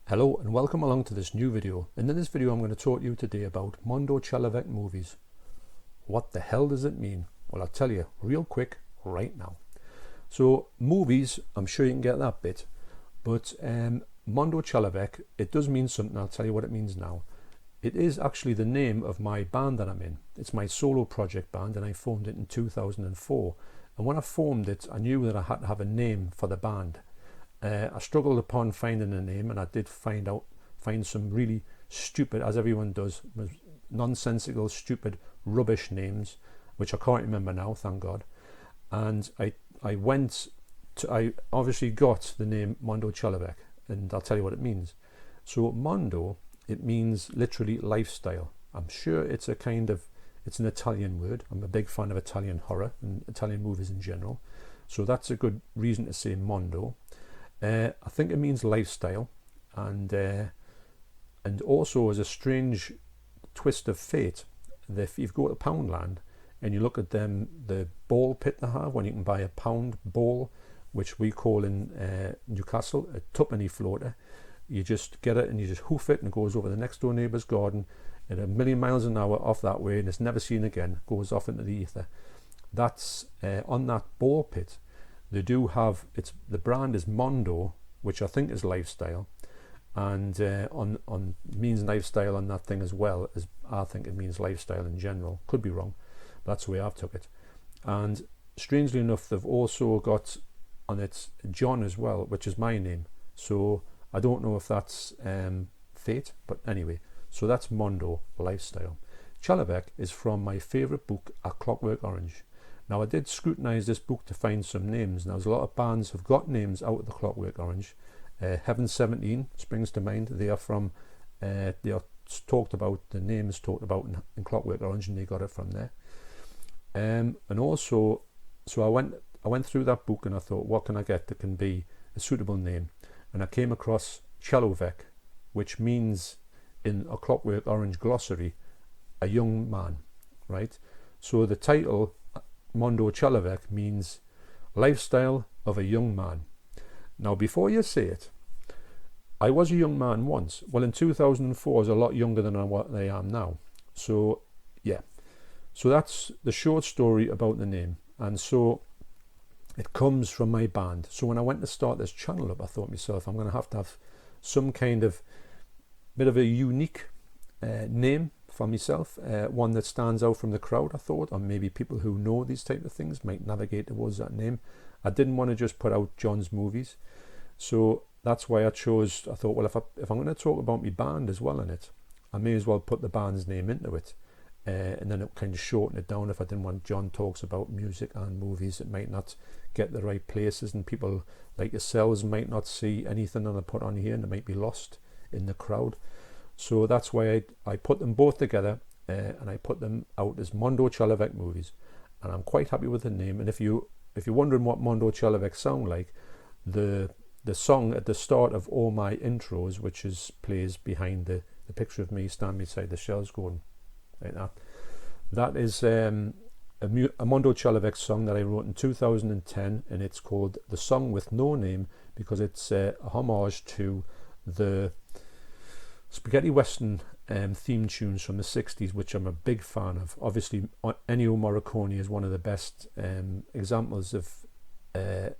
Hello and welcome along to this new video, and in this video I'm going to talk to you today about Mondo Chelloveck movies. What the hell does it mean? Well, I'll tell you real quick right now. So movies, I'm sure you can get that bit, but Mondo Chelloveck, it does mean something. I'll tell you what it means now. It is actually the name of my band that I'm in. It's my solo project band and I formed it in 2004, and when I formed it I knew that I had to have a name for the band. I struggled upon finding a name, and I did find some really stupid, as everyone does, nonsensical, stupid, rubbish names, which I can't remember now, thank God. And I obviously got the name Mondo Chelloveck, and I'll tell you what it means. So Mondo, it means literally lifestyle. I'm sure it's an Italian word. I'm a big fan of Italian horror and Italian movies in general, so that's a good reason to say Mondo. I think it means lifestyle, and also as a strange twist of fate, that if you go to Poundland and you look at the ball pit they have, when you can buy a pound ball, which we call in Newcastle a tuppenny floater, you just get it and you just hoof it and it goes over the next door neighbour's garden at 1,000,000 miles an hour off that way, and it's never seen again, goes off into the ether. That's on that ball pit. They do have, the brand is Mondo, which I think is lifestyle, and on means lifestyle on that thing as well, as I think it means lifestyle in general. Could be wrong, but that's the way I've took it. And strangely enough, they've also got on it John as well, which is my name. So I don't know if that's fate, but anyway, so that's Mondo, lifestyle. Chelloveck is from my favourite book, A Clockwork Orange. Now, I did scrutinise this book to find some names. Now, there's a lot of bands have got names out of the Clockwork Orange. Heaven 17 springs to mind. They are from, they are talked about, the names talked about in Clockwork Orange, and they got it from there. And also, so I went through that book and I thought, what can I get that can be a suitable name? And I came across Chelloveck, which means in A Clockwork Orange glossary, a young man, right? So the title Mondo Chelloveck means lifestyle of a young man. Now, before you say it, I was a young man once. Well, in 2004 I was a lot younger than what I am now. So yeah, so that's the short story about the name. And so it comes from my band. So when I went to start this channel up, I thought to myself, I'm going to have some kind of bit of a unique name for myself, one that stands out from the crowd, I thought, or maybe people who know these type of things might navigate towards that name. I didn't want to just put out John's movies, so that's why I thought, well, if I'm going to talk about my band as well in it, I may as well put the band's name into it, and then it kind of shorten it down. If I didn't want John talks about music and movies, it might not get the right places, and people like yourselves might not see anything that I put on here, and they might be lost in the crowd. So that's why I put them both together, and I put them out as Mondo Chelloveck movies, and I'm quite happy with the name. And if you're wondering what Mondo Chelloveck sound like, the song at the start of all my intros, which plays behind the picture of me standing beside the shells going like that is a Mondo Chelloveck song that I wrote in 2010, and it's called The Song With No Name, because it's a homage to the spaghetti western theme tunes from the 60s, which I'm a big fan of. Obviously Ennio Morricone is one of the best examples of a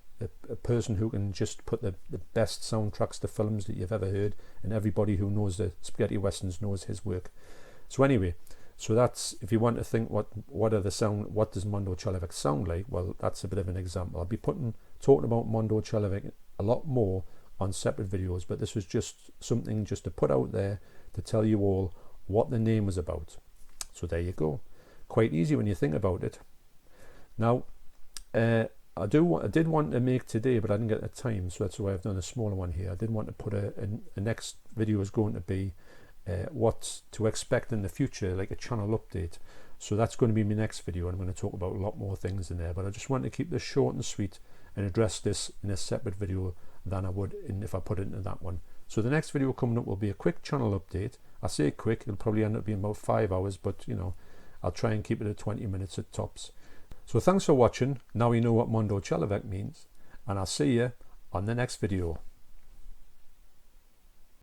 person who can just put the best soundtracks to films that you've ever heard, and everybody who knows the spaghetti westerns knows his work. So anyway, so that's, if you want to think what does Mondo Chelloveck sound like, well, that's a bit of an example. I'll be talking about Mondo Chelloveck a lot more on separate videos, but this was just something just to put out there to tell you all what the name was about. So there you go, quite easy when you think about it. Now I did want to make today, but I didn't get the time, so that's why I've done a smaller one here. I did want to put a next video is going to be what to expect in the future, like a channel update. So that's going to be my next video, and I'm going to talk about a lot more things in there, but I just want to keep this short and sweet and address this in a separate video than I would if I put it into that one. So the next video coming up will be a quick channel update. I say quick, it'll probably end up being about 5 hours, but you know, I'll try and keep it at 20 minutes at tops. So thanks for watching. Now you know what Mondo Chelloveck means, and I'll see you on the next video.